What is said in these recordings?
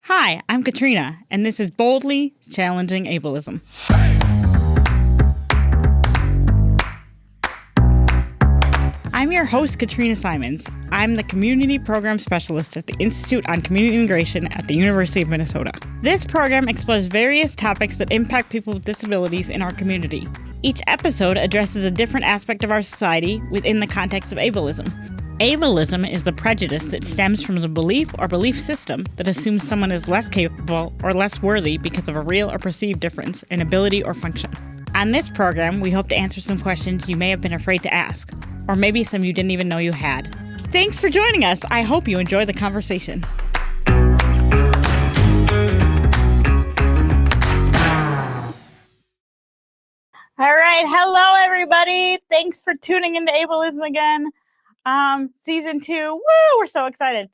Hi, I'm Katrina, and this is Boldly Challenging Ableism. I'm your host, Katrina Simons. I'm the Community Program Specialist at the Institute on Community Integration at the University of Minnesota. This program explores various topics that impact people with disabilities in our community. Each episode addresses a different aspect of our society within the context of ableism. Ableism is the prejudice that stems from the belief or belief system that assumes someone is less capable or less worthy because of a real or perceived difference in ability or function. On this program, we hope to answer some questions you may have been afraid to ask, or maybe some you didn't even know you had. Thanks for joining us. I hope you enjoy the conversation. All right. Hello, everybody. Thanks for tuning into Ableism again. Season 2. Woo! We're so excited.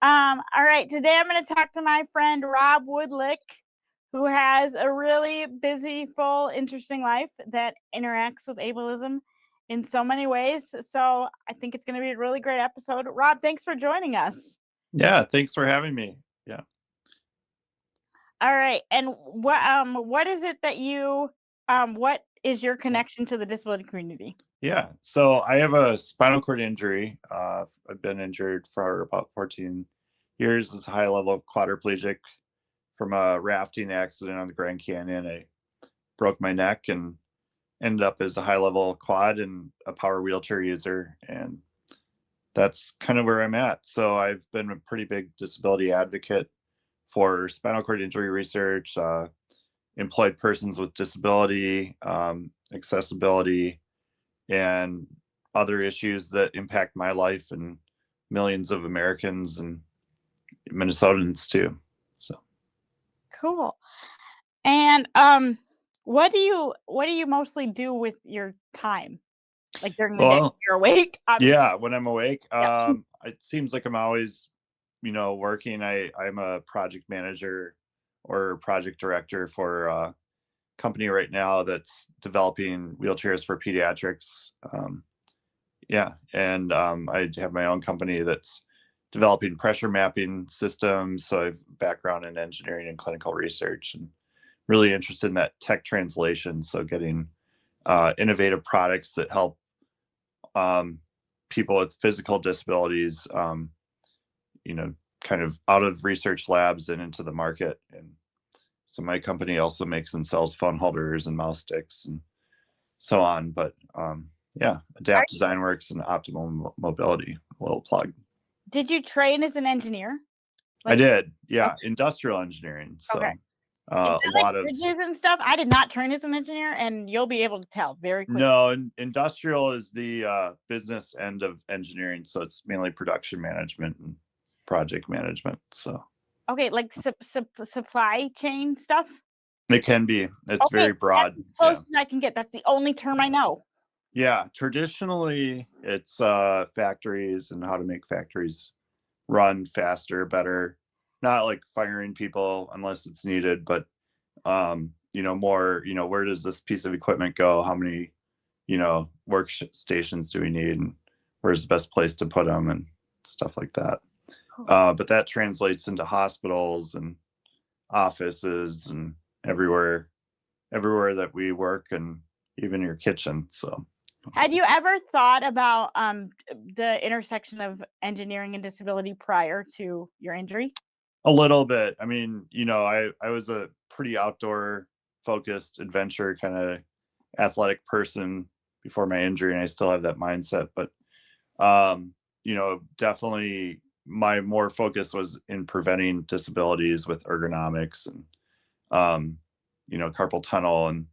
All right. Today I'm going to talk to my friend Rob Wudlick, who has a really busy, full, interesting life that interacts with ableism in so many ways. So I think it's going to be a really great episode. Rob, thanks for joining us. Yeah, thanks for having me. Yeah. All right. And what is it that you what is your connection to the disability community? Yeah. So I have a spinal cord injury. I've been injured for about 14 years as a high-level quadriplegic from a rafting accident on the Grand Canyon. I broke my neck and ended up as a high-level quad and a power wheelchair user. And that's kind of where I'm at. So I've been a pretty big disability advocate for spinal cord injury research, employed persons with disability, accessibility, and other issues that impact my life and millions of Americans and Minnesotans too. So Cool. And what do you mostly do with your time? Like during the day, you're awake? Yeah, when I'm awake, Yeah. it seems like I'm always, working. I'm a project manager or project director for a company right now that's developing wheelchairs for pediatrics. I have my own company that's developing pressure mapping systems. So I have background in engineering and clinical research, and really interested in that tech translation. So getting innovative products that help people with physical disabilities, kind of out of research labs and into the market. And so my company also makes and sells phone holders and mouse sticks and so on. But Adapt Design Works and Optimal Mobility, a little plug. Did you train as an engineer? I did, yeah, okay. Industrial engineering. So okay. A lot of bridges and stuff. I did not train as an engineer, and you'll be able to tell very quickly. No, industrial is the business end of engineering, so it's mainly production management and project management. So okay, like supply chain stuff. It can be. It's very broad. That's as close as I can get. That's the only term I know. Yeah, traditionally it's factories and how to make factories run faster, better. Not like firing people unless it's needed, but more, where does this piece of equipment go? How many, workstations do we need? And where's the best place to put them and stuff like that. But that translates into hospitals and offices and everywhere that we work, and even your kitchen. So had you ever thought about the intersection of engineering and disability prior to your injury? A little bit. I mean, I was a pretty outdoor focused adventure kind of athletic person before my injury, and I still have that mindset. But definitely my more focus was in preventing disabilities with ergonomics and carpal tunnel, and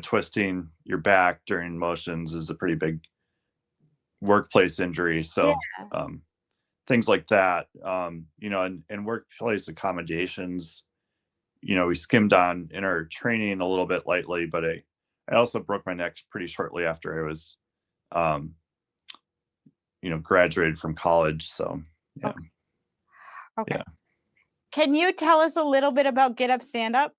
twisting your back during motions is a pretty big workplace injury. So things like that, and workplace accommodations, we skimmed on in our training a little bit lightly, but I also broke my neck pretty shortly after I was, graduated from college. So, yeah. Okay. Yeah. Can you tell us a little bit about Get Up Stand Up?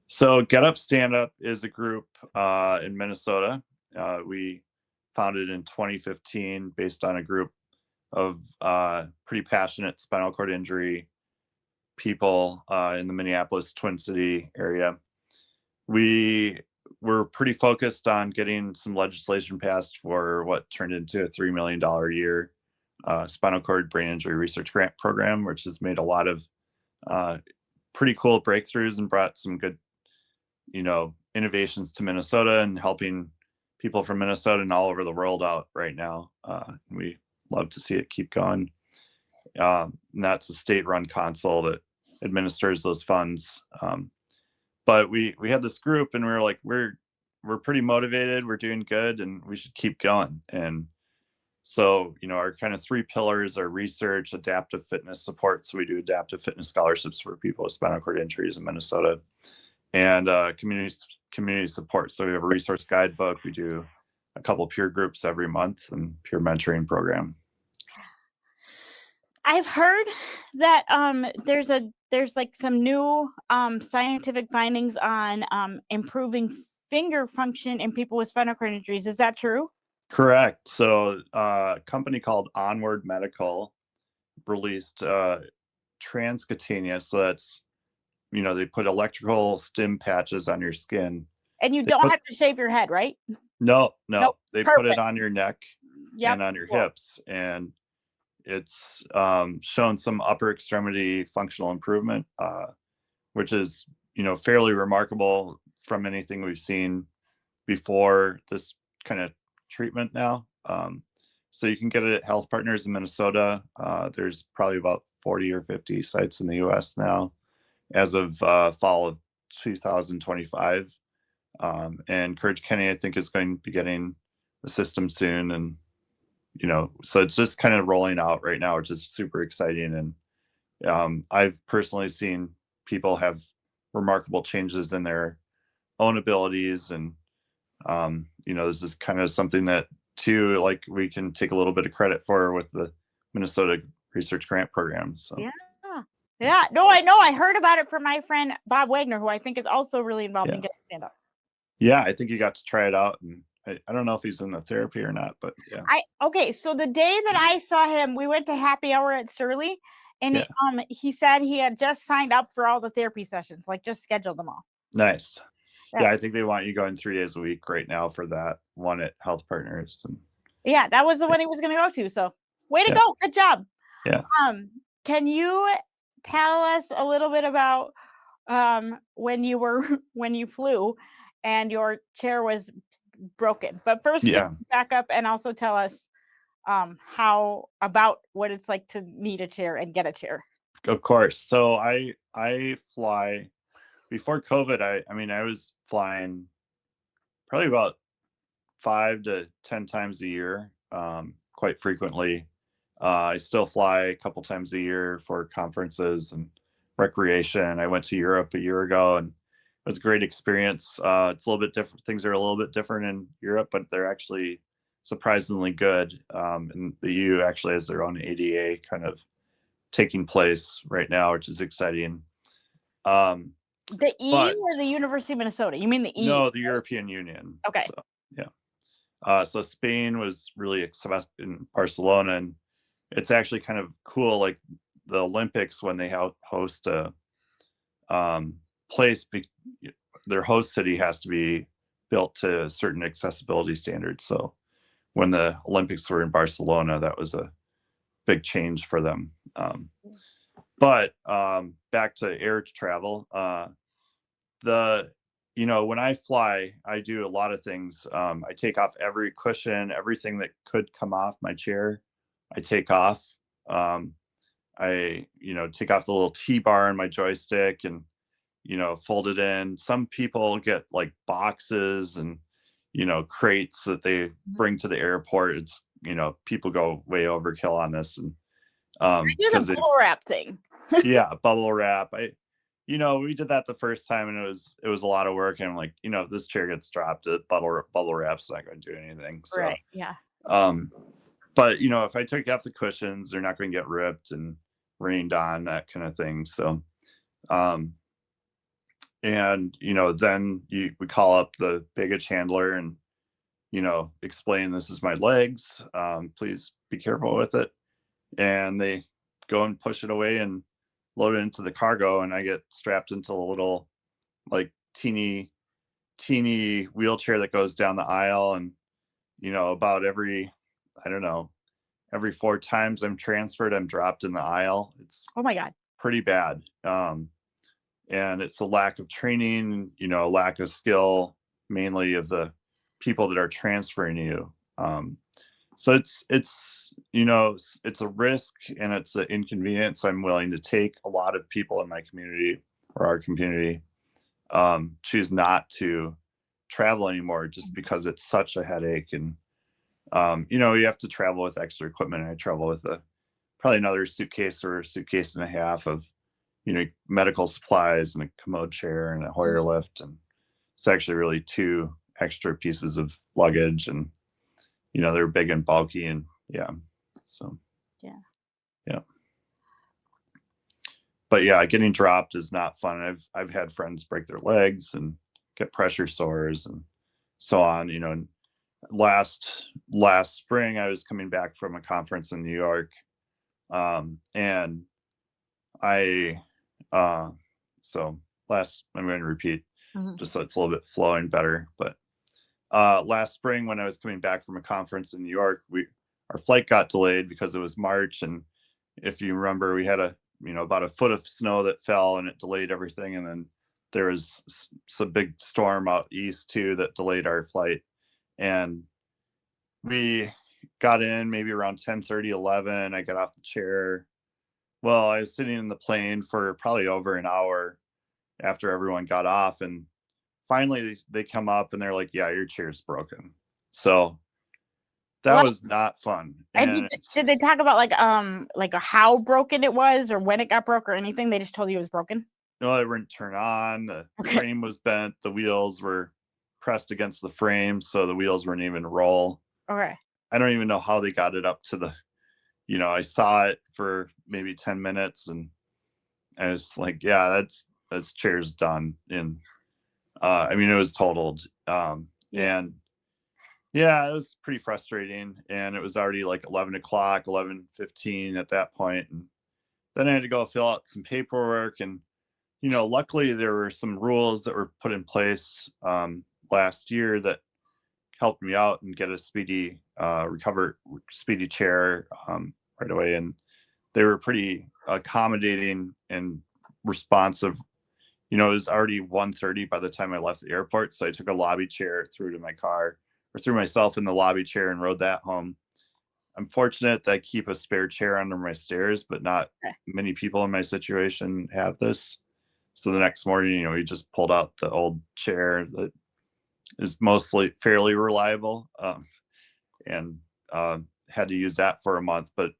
So Get Up Stand Up is a group in Minnesota. We founded in 2015 based on a group of pretty passionate spinal cord injury people in the Minneapolis Twin City area. We were pretty focused on getting some legislation passed for what turned into a $3 million a year spinal cord brain injury research grant program, which has made a lot of pretty cool breakthroughs and brought some good, innovations to Minnesota and helping people from Minnesota and all over the world out right now. We love to see it keep going. And that's a state-run council that administers those funds. But we had this group, and we were like, we're pretty motivated, we're doing good, and we should keep going. And so, our kind of 3 pillars are research, adaptive fitness support. So we do adaptive fitness scholarships for people with spinal cord injuries in Minnesota, and community support. So we have a resource guidebook. We do a couple peer groups every month and peer mentoring program. I've heard that there's like some new scientific findings on improving finger function in people with spinal cord injuries. Is that true? Correct. So a company called Onward Medical released transcutaneous. So that's, they put electrical stim patches on your skin. And you don't have to shave your head, right? No. Nope. They Perfect. put it on your neck and on your hips. And it's shown some upper extremity functional improvement, which is, fairly remarkable from anything we've seen before this kind of treatment now. So you can get it at Health Partners in Minnesota. There's probably about 40 or 50 sites in the US now as of fall of 2025. And Courage Kenny, I think, is going to be getting the system soon. And, so it's just kind of rolling out right now, which is super exciting. And I've personally seen people have remarkable changes in their own abilities. And, this is kind of something that, too, like we can take a little bit of credit for with the Minnesota Research Grant Program. So. Yeah. No, I know. I heard about it from my friend Bob Wagner, who I think is also really involved in getting stand up. Yeah, I think you got to try it out, and I don't know if he's in the therapy or not, but yeah. Okay, so the day that I saw him, we went to happy hour at Surly, and he said he had just signed up for all the therapy sessions, like just scheduled them all. Nice. Yeah, I think they want you going 3 days a week right now for that one at Health Partners. And yeah, that was the one he was going to go to. So way to go. Good job. Yeah. Can you tell us a little bit about when you flew and your chair was broken? But first, can you back up and also tell us how about what it's like to need a chair and get a chair? Of course. So I fly. Before COVID, I was flying probably about 5 to 10 times a year, quite frequently. I still fly a couple times a year for conferences and recreation. I went to Europe a year ago, and it was a great experience. It's a little bit different. Things are a little bit different in Europe, but they're actually surprisingly good. And the EU actually has their own ADA kind of taking place right now, which is exciting. The EU or the University of Minnesota? You mean the EU? No, the European Union. Okay. So, yeah. So Spain was really excited in Barcelona, and it's actually kind of cool. Like the Olympics, when they host a place, their host city has to be built to certain accessibility standards. So when the Olympics were in Barcelona, that was a big change for them. But back to air travel, when I fly, I do a lot of things. I take off every cushion, everything that could come off my chair, I take off. I take off the little T-bar on my joystick and, fold it in. Some people get like boxes and, crates that they bring to the airport. It's, people go way overkill on this. And I do the bubble wrap thing. Yeah, bubble wrap. We did that the first time, and it was a lot of work. And I'm like, if this chair gets dropped, bubble wrap's not going to do anything. So, right. Yeah. But if I took off the cushions, they're not going to get ripped and rained on, that kind of thing. So, and then we call up the baggage handler and explain, this is my legs. Please be careful with it. And they go and push it away and load it into the cargo, and I get strapped into a little, like, teeny wheelchair that goes down the aisle. And, about every, I don't know, every 4 times I'm transferred, I'm dropped in the aisle. It's Oh my God. pretty bad. And it's a lack of training, lack of skill, mainly of the people that are transferring you. So it's a risk, and it's an inconvenience I'm willing to take. A lot of people in my community, or our community, choose not to travel anymore just because it's such a headache. And you have to travel with extra equipment. I travel with probably another suitcase or a suitcase and a half of medical supplies, and a commode chair, and a Hoyer lift. And it's actually really 2 extra pieces of luggage. And they're big and bulky. And so yeah. But yeah, getting dropped is not fun. I've had friends break their legs and get pressure sores and so on. And last spring, I was coming back from a conference in New York, and so I'm going to repeat just so it's a little bit flowing better. But last spring, when I was coming back from a conference in New York, our flight got delayed because it was March. And if you remember, we had about a foot of snow that fell, and it delayed everything. And then there was some big storm out east too that delayed our flight. And we got in maybe around 10:30, 11. I got off the chair. Well, I was sitting in the plane for probably over an hour after everyone got off, and finally they come up and they're like, "Yeah, your chair's broken." So that was not fun. And did they talk about like how broken it was, or when it got broke, or anything? They just told you it was broken? No, it wouldn't turn on. The frame was bent. The wheels were pressed against the frame, so the wheels weren't even roll. Okay. I don't even know how they got it up to the, I saw it for maybe 10 minutes, and I was like, yeah, this chair's done. And it was totaled. And yeah, it was pretty frustrating. And it was already like 11 o'clock, 11:15 at that point. And then I had to go fill out some paperwork. And, luckily there were some rules that were put in place last year that helped me out and get a speedy chair right away. And they were pretty accommodating and responsive. It was already 1:30 by the time I left the airport. So I took a lobby chair, threw myself in the lobby chair and rode that home. I'm fortunate that I keep a spare chair under my stairs, but not many people in my situation have this. So the next morning, we just pulled out the old chair that is mostly fairly reliable, and had to use that for a month. But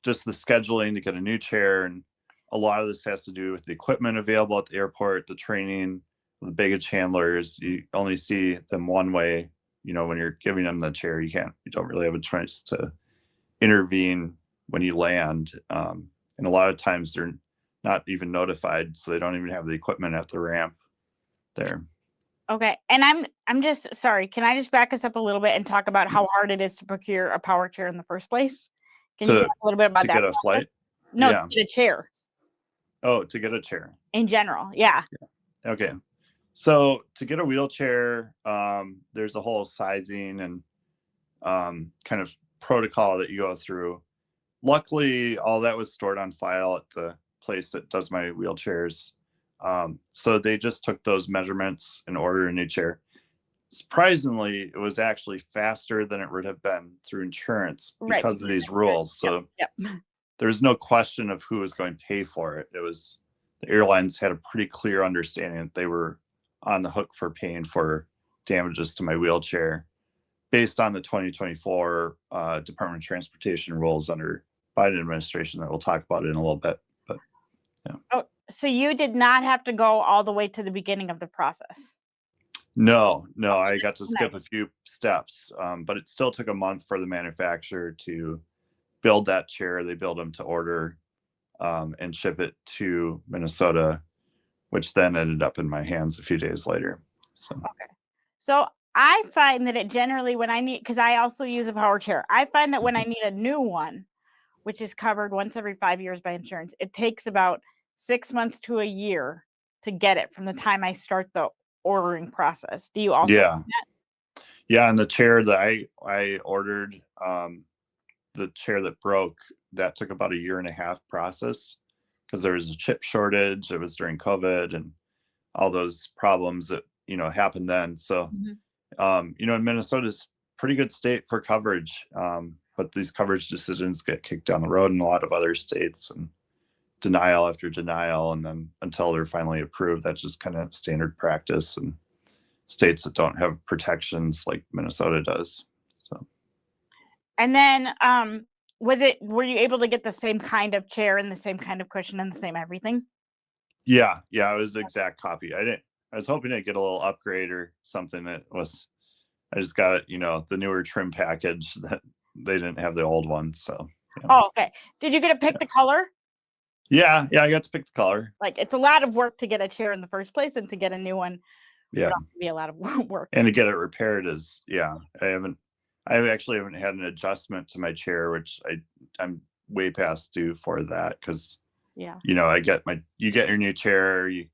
just the scheduling to get a new chair, and a lot of this has to do with the equipment available at the airport, the training, the baggage handlers. You only see them one way. When you're giving them the chair, you don't really have a choice to intervene when you land. And a lot of times they're not even notified, so they don't even have the equipment at the ramp there. Okay. And I'm just sorry. Can I just back us up a little bit and talk about how hard it is to procure a power chair in the first place? Can you talk a little bit about that? To get a flight? No, to get a chair. Oh, to get a chair. In general, yeah. Okay. So to get a wheelchair, there's a whole sizing and kind of protocol that you go through. Luckily, all that was stored on file at the place that does my wheelchairs. So they just took those measurements and ordered a new chair. Surprisingly, it was actually faster than it would have been through insurance because of these rules. So there's no question of who was going to pay for it. It was the airlines had a pretty clear understanding that they were on the hook for paying for damages to my wheelchair based on the 2024 Department of Transportation rules under Biden administration that we'll talk about in a little bit. But yeah. Oh, so you did not have to go all the way to the beginning of the process? No, I got to skip a few steps, but it still took a month for the manufacturer to build that chair. They build them to order and ship it to Minnesota, which then ended up in my hands a few days later. So I find that it generally, when I need, because I also use a power chair, I find that when I need a new one, which is covered once every 5 years by insurance, it takes about 6 months to a year to get it from the time I start the ordering process. Do you also Yeah. do that? Yeah, and the chair that I ordered, the chair that broke, that took about a year and a half process because there was a chip shortage. It was during COVID and all those problems that, happened then. So, in Minnesota's pretty good state for coverage, but these coverage decisions get kicked down the road in a lot of other states, and denial after denial, and then until they're finally approved, that's just kind of standard practice in states that don't have protections like Minnesota does. So. And then, were you able to get the same kind of chair and the same kind of cushion and the same everything? Yeah, it was the exact copy. I was hoping to get a little upgrade or something. I just got, the newer trim package that they didn't have the old one. So. Yeah. Oh, okay. Did you get to pick the color? Yeah, I got to pick the color. Like, it's a lot of work to get a chair in the first place, and to get a new one would also be a lot of work. And to get it repaired I actually haven't had an adjustment to my chair, which I'm way past due for that, because you get your new chair, you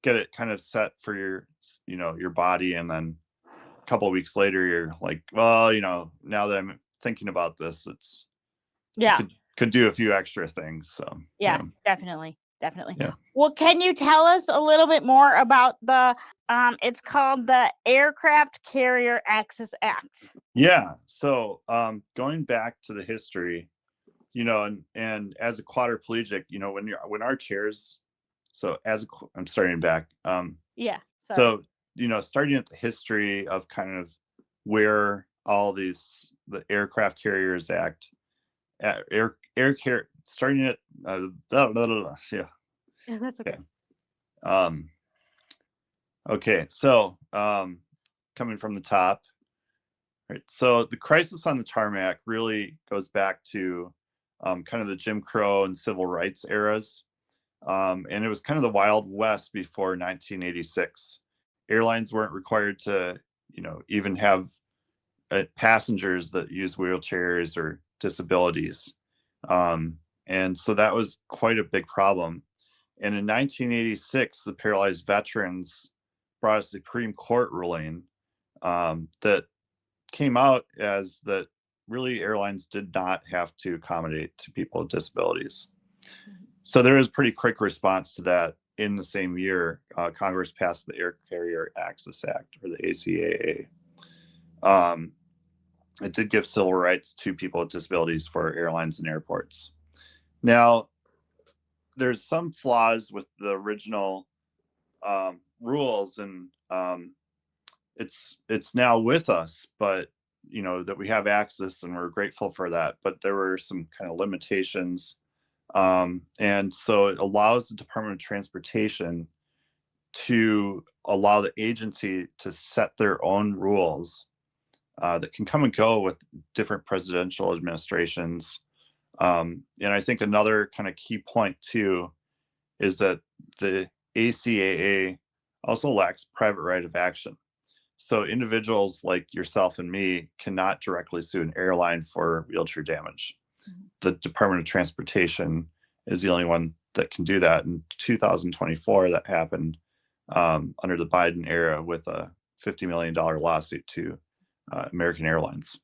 get it kind of set for your body, and then a couple of weeks later you're like, well, now that I'm thinking about this, could do a few extra things. So definitely. Yeah. Well, can you tell us a little bit more about the it's called the Aircraft Carrier Access Act? Yeah. So going back to the history, and as a quadriplegic, when our chairs, I'm starting back. So, starting at the history of kind of where all the Aircraft Carriers Act, starting at, Yeah, that's okay. Okay. So, coming from the top, right. So the crisis on the tarmac really goes back to kind of the Jim Crow and civil rights eras. And it was kind of the Wild West before 1986. Airlines weren't required to, even have passengers that use wheelchairs or disabilities. And so that was quite a big problem. And in 1986, the Paralyzed Veterans brought a Supreme Court ruling that came out as that really airlines did not have to accommodate to people with disabilities. So there was a pretty quick response to that. In the same year, Congress passed the Air Carrier Access Act, or the ACAA. It did give civil rights to people with disabilities for airlines and airports. Now, there's some flaws with the original rules, and it's now with us, but that we have access, and we're grateful for that. But there were some kind of limitations. And so it allows the Department of Transportation to allow the agency to set their own rules that can come and go with different presidential administrations. And I think another kind of key point too is that the ACAA also lacks private right of action. So individuals like yourself and me cannot directly sue an airline for wheelchair damage. The Department of Transportation is the only one that can do that. In 2024, that happened under the Biden era with a $50 million lawsuit to American Airlines.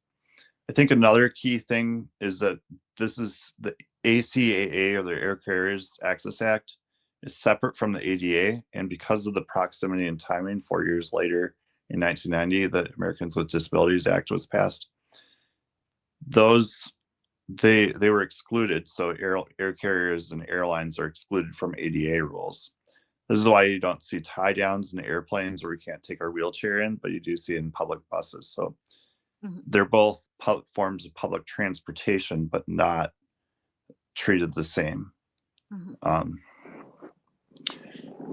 I think another key thing is that this is the ACAA, or the Air Carriers Access Act, is separate from the ADA. And because of the proximity and timing, 4 years later in 1990, the Americans with Disabilities Act was passed. They were excluded. So air carriers and airlines are excluded from ADA rules. This is why you don't see tie downs in airplanes where we can't take our wheelchair in, but you do see it in public buses. So they're both forms of public transportation, but not treated the same.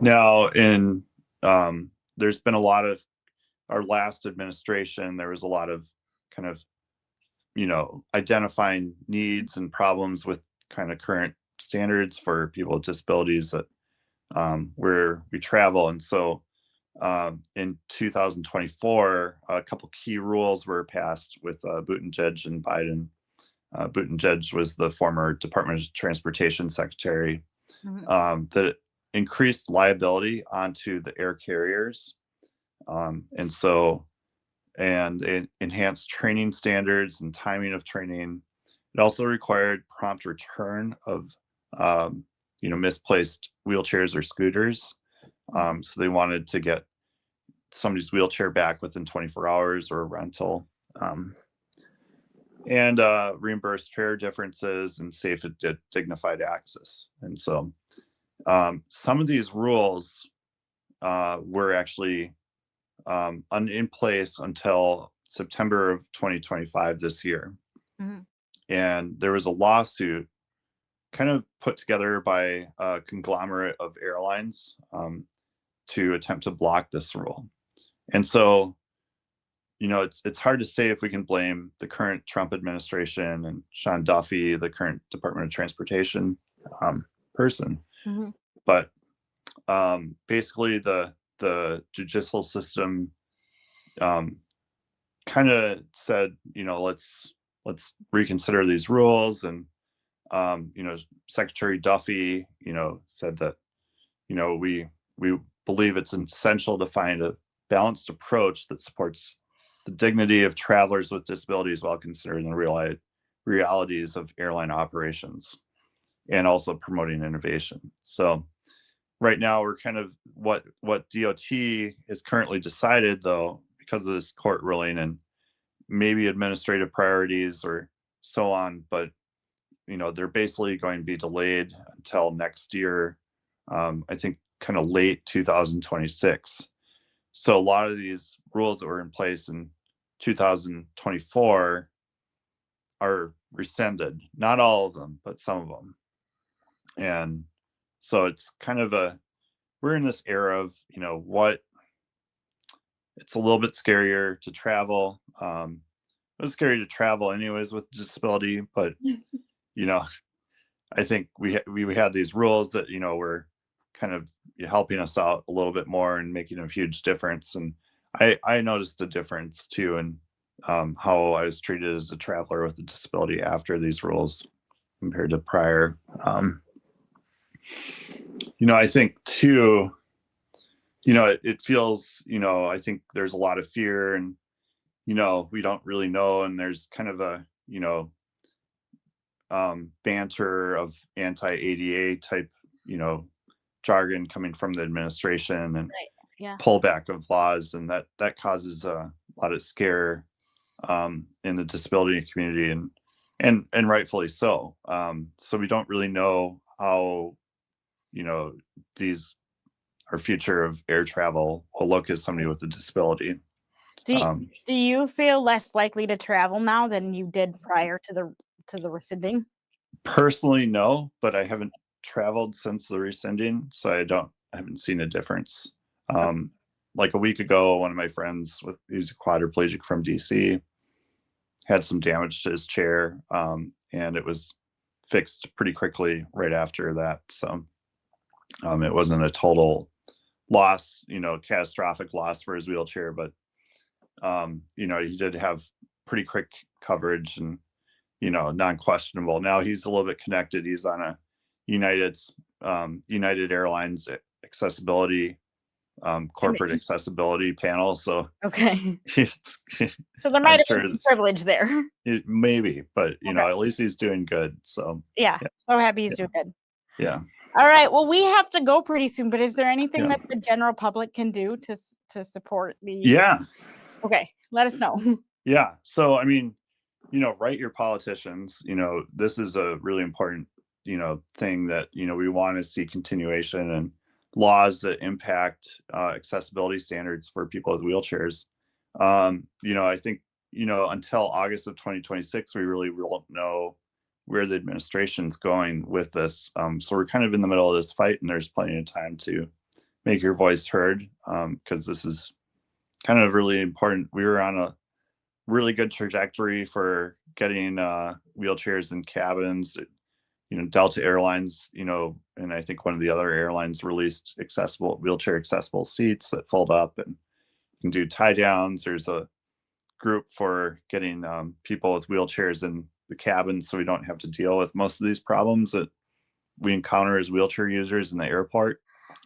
Now, there's been a lot of our last administration, there was a lot of kind of, identifying needs and problems with kind of current standards for people with disabilities that where we travel. And so in 2024, a couple key rules were passed with Buttigieg and Biden. Buttigieg was the former Department of Transportation secretary. that increased liability onto the air carriers. And it enhanced training standards and timing of training. It also required prompt return of, misplaced wheelchairs or scooters. So they wanted to get somebody's wheelchair back within 24 hours or a rental. And reimbursed fare differences and safe and dignified access. And so some of these rules were actually in place until September of 2025 this year. And there was a lawsuit kind of put together by a conglomerate of airlines to attempt to block this rule. And so, it's hard to say if we can blame the current Trump administration and Sean Duffy, the current Department of Transportation person. But basically the judicial system kind of said, let's reconsider these rules. And Secretary Duffy, said that, we believe it's essential to find a balanced approach that supports the dignity of travelers with disabilities while considering the realities of airline operations and also promoting innovation. So right now we're kind of what DOT is currently decided, though, because of this court ruling and maybe administrative priorities or so on, but they're basically going to be delayed until next year. I think kind of late 2026. So a lot of these rules that were in place in 2024 are rescinded. Not all of them, but some of them. And so it's kind of we're in this era of, it's a little bit scarier to travel. It was scary to travel anyways with disability, but, I think we had these rules that, were kind of helping us out a little bit more and making a huge difference. And I noticed a difference too in how I was treated as a traveler with a disability after these rules compared to prior. I think too, it feels, I think there's a lot of fear and, we don't really know. And there's kind of a, banter of anti-ADA type, jargon coming from the administration and pullback of laws. And that causes a lot of scare in the disability community and rightfully so. So we don't really know how, our future of air travel will look as somebody with a disability. Do you feel less likely to travel now than you did prior to the rescinding? Personally, no, but I haven't traveled since the rescinding, so I haven't seen a difference. Like a week ago, one of my friends he's a quadriplegic from DC had some damage to his chair, and it was fixed pretty quickly right after that. So it wasn't a total loss, catastrophic loss for his wheelchair, but he did have pretty quick coverage and, non-questionable. Now he's a little bit connected. He's on a United Airlines accessibility, corporate accessibility panel. So okay. So there might have been some privilege there. Maybe, but at least he's doing good. So yeah. So happy he's doing good. Yeah. All right. Well, we have to go pretty soon, but is there anything that the general public can do to support the? Yeah. Okay. Let us know. Yeah. So, I mean, write your politicians, this is a really important, thing that, we want to see continuation and laws that impact accessibility standards for people with wheelchairs. I think, until August of 2026, we really won't know where the administration's going with this. So we're kind of in the middle of this fight, and there's plenty of time to make your voice heard, because this is kind of really important. We were on a really good trajectory for getting wheelchairs in cabins. Delta Airlines, and I think one of the other airlines released wheelchair accessible seats that fold up and you can do tie downs. There's a group for getting people with wheelchairs in the cabin so we don't have to deal with most of these problems that we encounter as wheelchair users in the airport.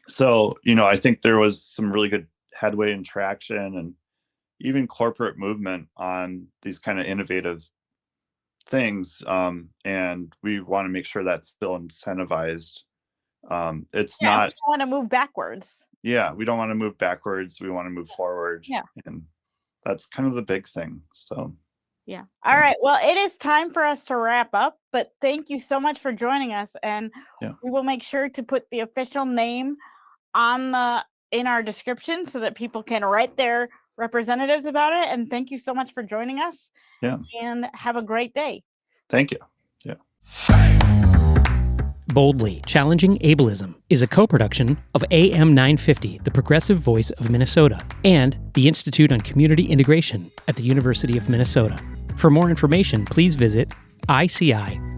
So, I think there was some really good headway and traction and even corporate movement on these kind of innovative things. And we want to make sure that's still incentivized. It's not. We don't want to move backwards. Yeah, we don't want to move backwards. We want to move forward. Yeah. And that's kind of the big thing. So. Yeah. All right. Well, it is time for us to wrap up, but thank you so much for joining us. And we will make sure to put the official name in our description so that people can write their representatives about it. And thank you so much for joining us. Yeah. And have a great day. Thank you. Yeah. Boldly Challenging Ableism is a co-production of AM 950, the progressive voice of Minnesota, and the Institute on Community Integration at the University of Minnesota. For more information, please visit ici.umn.edu.